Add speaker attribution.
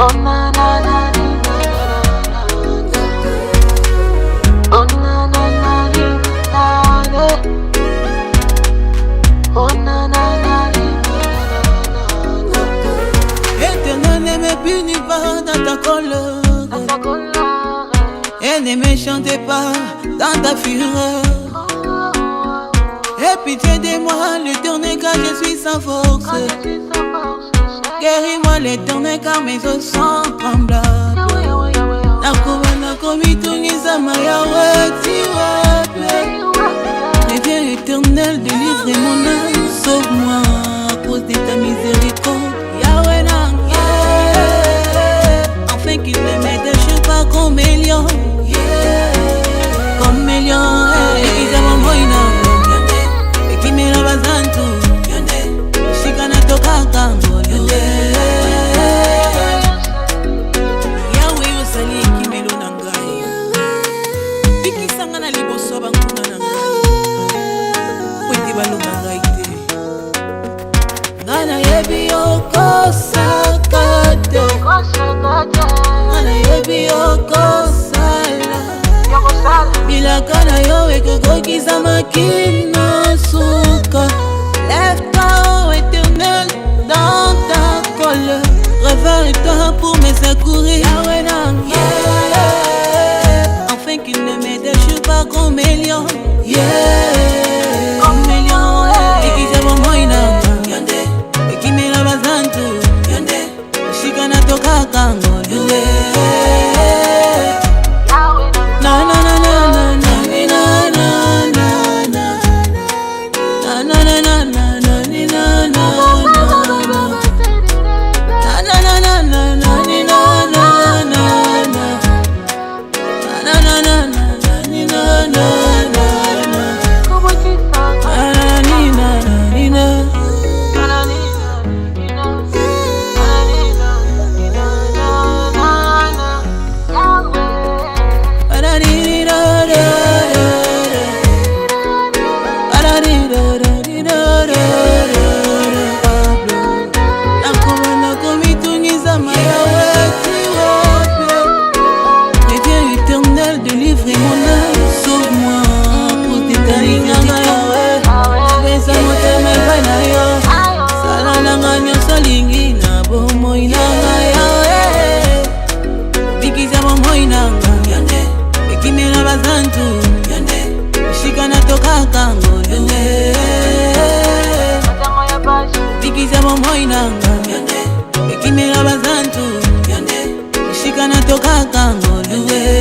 Speaker 1: Oh na na na na na na. Oh na na na na na. Oh na na na na.
Speaker 2: Éternel, ne me punis pas dans ta colère, et ne me chante pas dans ta fureur. Aie pitié de moi, l'Éternel, car je suis sans force. Guéris-moi, l'Éternel, car mes os sont tremblables. Nakubana komitungisa mayawe tiwape. Reviens, Éternel, délivre mon âme, sauve-moi à cause de ta miséricorde. Yahweh Nanga, afin qu'il ne me déchire pas comme Elion. Comme Elion, et qu'ils aiment mon inam. Et qui me la bazantu. Shikana toka kango. Yahweh osali qui me lo nangai. Biki sangana liboso bankuna nangai. Kwete balonga ngai te. Ngana yebi okosakate. Ngana yebi okosala. Bilaka na yo ekokokisa makino suka. Lève-toi, ô Éternel, dans ta colère. Réveille-toi pour me secourir, Yahweh Nanga, afin qu'il ne me déchire pas comme Elion. Comme Elion, et qui s'est bon inanga, et qui me la bazantu, shikana toka kango. Na na na na na na na na na na na na na na. Toka kango luwe.